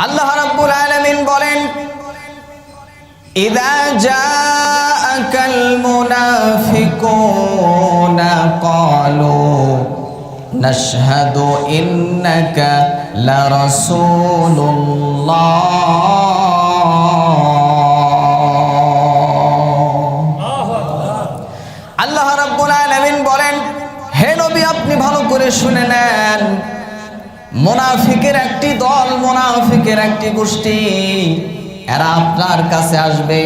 আল্লাহ রাব্বুল আলামিন বলেন, ইযা জাআকাল মুনাফিকুনা ক্বালু নাশহাদু ইন্নাকা লারাসূলুল্লাহ। আল্লাহ রাব্বুল আলামিন বলেন, হে নবী আপনি ভালো করে শুনে নেন, মুনাফিকের একটি দল, মুনাফিকের একটি গোষ্ঠী, এরা আপনার কাছে আসবে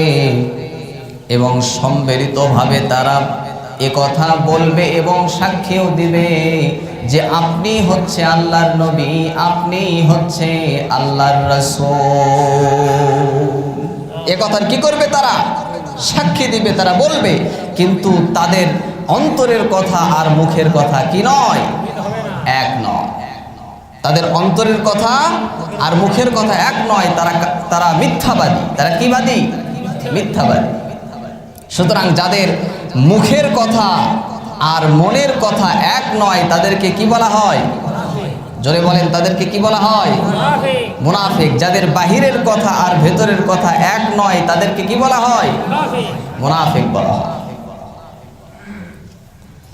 এবং সম্মিলিতভাবে তারা একথা বলবে এবং সাক্ষ্যও দিবে যে আপনি হচ্ছে আল্লাহর নবী, আপনি হচ্ছে আল্লাহর রাসূল। একথা কি করবে তারা? সাক্ষী দিবে, তারা বলবে, কিন্তু তাদের অন্তরের কথা আর মুখের কথা কি নয়, এক নয়। তাদের অন্তরের কথা আর মুখের কথা এক নয়, তারা মিথ্যাবাদী। তারা কি বাদী? মিথ্যাবাদী। সুতরাং যাদের মুখের কথা আর মনের কথা এক নয় তাদেরকে কি বলা হয়? জোরে বলেন, তাদেরকে কি বলা হয়? মুনাফিক। যাদের বাহিরের কথা আর ভেতরের কথা এক নয় তাদেরকে কি বলা হয়? মুনাফিক বলা হয়।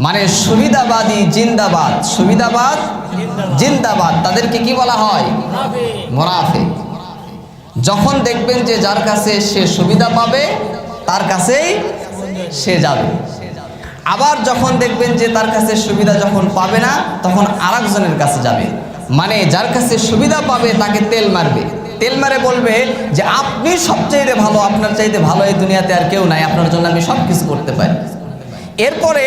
মানে সুবিধাবাদী জিন্দাবাদ, সুবিধাবাদ জিন্দাবাদ, তাদেরকে কি বলা হয়? মুনাফিক। যখন দেখবেন যে যার কাছে সে সুবিধা পাবে তার কাছেই সে যাবে, আবার যখন দেখবেন যে তার কাছে সুবিধা যখন পাবে না তখন আরেকজনের কাছে যাবে। মানে যার কাছে সুবিধা পাবে তাকে তেল মারবে, তেল মারে বলবে যে আপনি সবচাইতে ভালো, আপনার চাইতে ভালো এই দুনিয়াতে আর কেউ নাই, আপনার জন্য আমি সব কিছু করতে পারি। এরপরে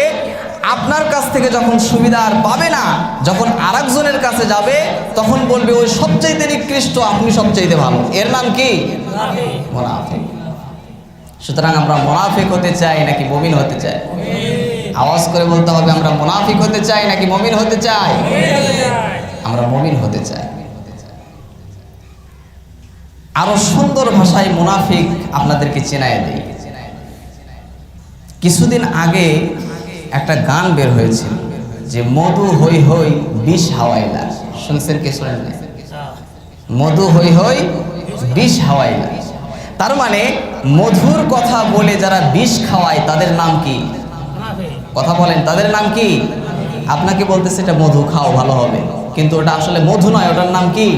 আপনার কাছ থেকে যখন সুবিধা আর পাবে না, যখন আরেকজনের কাছে যাবে তখন বলবে ওই সবচাইতে নিকৃষ্ট, আপনি সবচাইতে ভালো। এর নাম কি? মুনাফিক। সুতরাং আমরা মুনাফিক হতে চাই নাকি মুমিন হতে চাই? আওয়াজ করে বলতে হবে, আমরা মুনাফিক হতে চাই নাকি মুমিন হতে চাই? আমরা মুমিন হতে চাই। আরো সুন্দর ভাষায় মুনাফিক আপনাদেরকে চেনায় দেই। কিছুদিন আগে একটা গান বের হয়েছিল যে মধু হই হই বিষ হাওয়াইলা। শুনছেন কি শোনেন না? মধু হই হই বিষ হাওয়াইলা। তার মানে মধুর কথা বলে যারা বিষ খাওয়ায় তাদের নাম কি? কথা বলেন, তাদের নাম কি? আপনাকে বলতেছে এটা মধু খাও ভালো হবে, কিন্তু ওটা আসলে মধু নয়, ওটার নাম কি?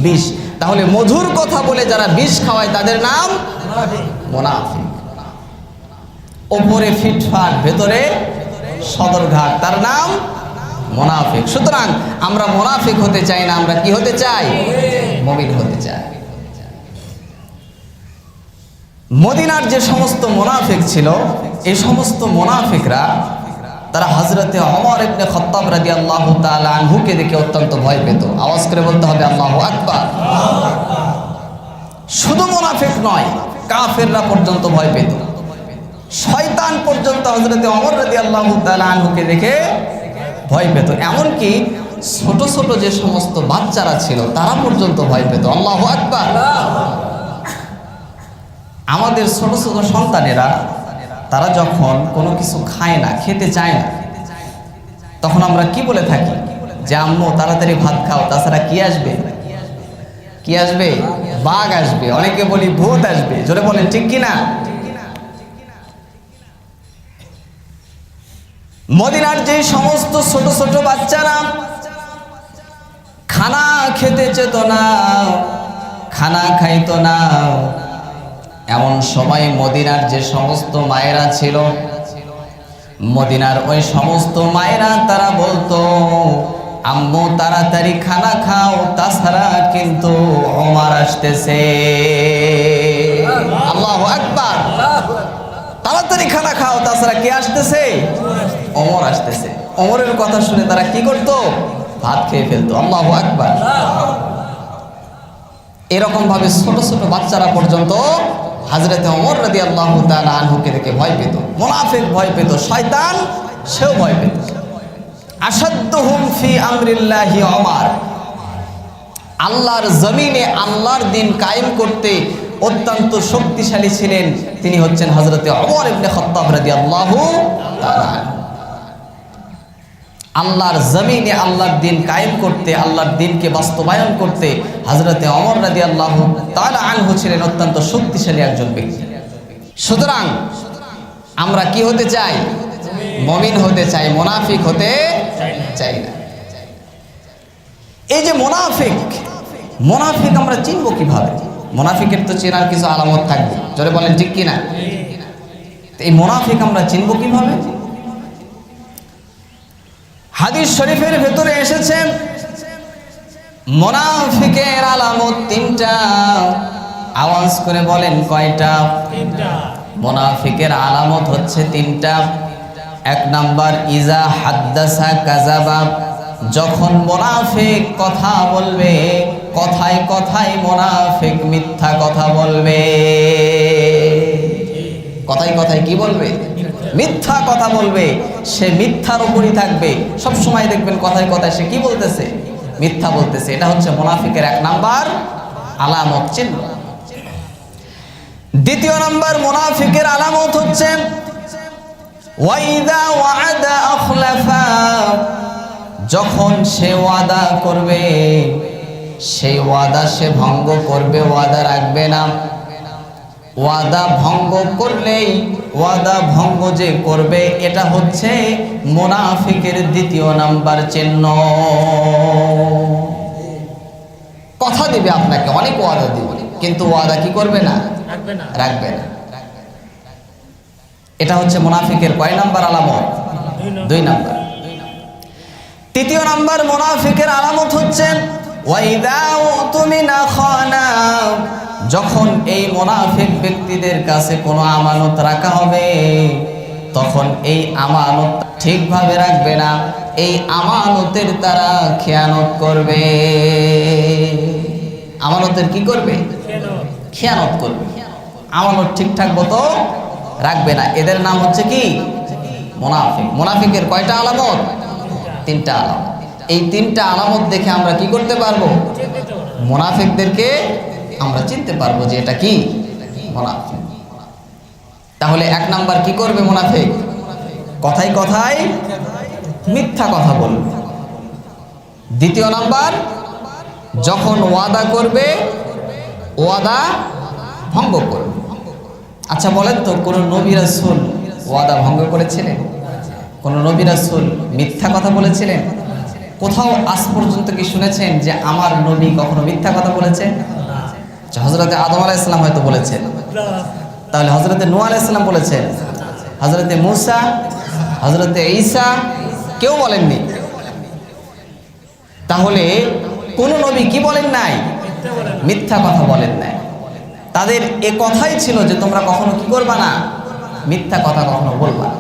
বিষ। তাহলে মধুর কথা বলে যারা বিষ খাওয়ায় তাদের নাম মুনাফিক। ওপরে ফিটফাট ভেতরে সদরঘাট, তার নাম মুনাফিক। সুতরাং আমরা মুনাফিক হতে চাই না, আমরা কি হতে চাই? মুমিন হতে চাই। মদিনার যে সমস্ত মুনাফিক ছিল এই সমস্ত মুনাফিকরা তারা হযরতে ওমর ইবনে খাত্তাব রাদিয়াল্লাহু তাআলা আনহুকে দেখে অত্যন্ত ভয় পেত। আওয়াজ করে বলতে হবে আল্লাহু আকবার। শুধু মুনাফিক নয়, কাফেররা পর্যন্ত ভয় পেত। শয়তান পর্যন্ত হযরতে ওমর রাদিয়াল্লাহু তাআলা আনহুকে দেখে ভয় পেত। এমনকি ছোট ছোট যে সমস্ত বাচ্চারা ছিল তারা পর্যন্ত ভয় পেত। আল্লাহু আকবার। আমাদের ছোট ছোট সন্তানেরা তারা যখন কোনো কিছু খায় না, খেতে চায় না, তখন আমরা কি বলে থাকি? যে আম্মু তাড়াতাড়ি ভাত খাও, তাছাড়া কি আসবে? কি আসবে? বাঘ আসবে। অনেকে বলি ভূত আসবে। জোরে বলেন ঠিক কিনা? মদিনার যে সমস্ত ছোট ছোট বাচ্চারা খানা খেতে চেত না, খানা খাইতো না, এমন সময় মদিনার যে সমস্ত মায়েরা ছিল, মদিনার ওই সমস্ত মায়েরা তারা বলতো আম্মু তাড়াতাড়ি খানা খাও, তাছাড়া কিন্তু ওমর আসতেছে। আল্লাহু আকবার। তাড়াতাড়ি খানা খাও, তাছাড়া কে আসতেছে? ওমর আসতেছে। ওমরের কথা শুনে তারা কি করতো? ভাত খেয়ে ফেলতো। আল্লাহু আকবার। এরকম ভাবে ছোট ছোট বাচ্চারা পর্যন্ত হযরতে ওমর রাদিয়াল্লাহু তাআলা আনহুকে দেখে ভয় পেত। মুনাফিক ভয় পেত, শয়তান সেও ভয় পেত। আসাদ্দুহুম ফি আমরিল্লাহি ওমর। আল্লাহর জমিনে আল্লাহর দ্বীন কায়েম করতে অত্যন্ত শক্তিশালী ছিলেন তিনি হচ্ছেন হযরতে ওমর ইবনে খাত্তাব রাদিয়াল্লাহু তাআলা। আল্লাহর জমিনে আল্লাহর দিন কায়েম করতে, আল্লাহর দিনকে বাস্তবায়ন করতে হযরতে ওমর রাদিয়াল্লাহু তাআলা আনহু ছিলেন অত্যন্ত শক্তিশালী একজন ব্যক্তি। সুতরাং আমরা কি হতে চাই? মুমিন হতে চাই, মুনাফিক হতে চাই না। এই যে মুনাফিক আমরা চিনব কিভাবে? মুনাফিকের তো চেনার কিছু আলামত থাকবে, জোরে বলেন ঠিক কিনা? এই মুনাফিক আমরা চিনব কিভাবে? হাদিস শরীফের ভেতরে এসেছে মুনাফিকের আলামত তিনটা। আওয়াজ করে বলেন কয়টা? তিনটা। মুনাফিকের আলামত হচ্ছে তিনটা। এক নাম্বার, ইজা হাদ্দাসা কাযাবা। যখন মুনাফিক কথা বলবে, কথায় কথায় মুনাফিক মিথ্যা কথা বলবে। কথায় কথায় কি বলবে? মিথ্যা কথা বলবে। সে মিথ্যার উপরই থাকবে সব সময়। দেখবেন কথায় কথায় সে কি বলতেছে? মিথ্যা বলতেছে। এটা হচ্ছে মুনাফিকের এক নাম্বার আলামত, চিহ্ন। দ্বিতীয় নাম্বার মুনাফিকের আলামত হচ্ছে ওয়াইদা ওয়াদা আখলাফা। যখন সে ওয়াদা করবে, সেই ওয়াদা সে ভঙ্গ করবে, ওয়াদা রাখবে না। ওয়াদা ভঙ্গ করলেই, ওয়াদা ভঙ্গ যে করবে, এটা হচ্ছে মুনাফিকের দ্বিতীয় নাম্বার চিহ্ন। কথা দিবে আপনাকে, অনেক ওয়াদা দিবে, কিন্তু ওয়াদা কি করবে না? রাখবে না। এটা হচ্ছে মুনাফিকের কয় নাম্বার আলামত? 2 নাম্বার। তৃতীয় নাম্বার মুনাফিকের আলামত হচ্ছে ওয়াইদা উতুমিনা খানা। যখন এই মুনাফিক ব্যক্তিদের কাছে কোনো আমানত রাখা হবে, তখন এই আমানত ঠিকভাবে রাখবে না, এই আমানতের তারা খেয়ানত করবে। আমানতের কি করবে? খেয়ানত করবে। আমানত ঠিকঠাক মতো রাখবে না। এদের নাম হচ্ছে কি? মুনাফিক। মুনাফিকের কয়টা আলামত? 3টা আলামত। এই 3টা আলামত দেখে আমরা কি করতে পারবো? মুনাফিকদেরকে আমরা চিনতে পারবো যে এটা কি? মুনাফিক। তাহলে 1 নাম্বার কি করবে মুনাফিক? কথায় কথায় মিথ্যা কথা বলবে। দ্বিতীয় নাম্বার, যখন ওয়াদা করবে, ওয়াদা ভঙ্গ করবে। আচ্ছা বলেন তো, কোন নবী রাসূল ওয়াদা ভঙ্গ করেছিলেন? কোন নবী রাসূল মিথ্যা কথা বলেছিলেন? কোথাও আজ পর্যন্ত কি শুনেছেন যে আমার নবী কখনো মিথ্যা কথা বলেছেন? হযরতে আদম আলাইহিস সালাম হয়তো বলেছেন, তাহলে হযরতে নূহ আলাইহিস সালাম বলেছেন, হযরতে মূসা, হযরতে ঈসা কেউ বলেননি। তাহলে কোন নবী কি বলেন নাই? মিথ্যা কথা বলেন নাই। তাদের এ কথাই ছিল যে তোমরা কখনো কি করবা না? মিথ্যা কথা কখনো বলবা না।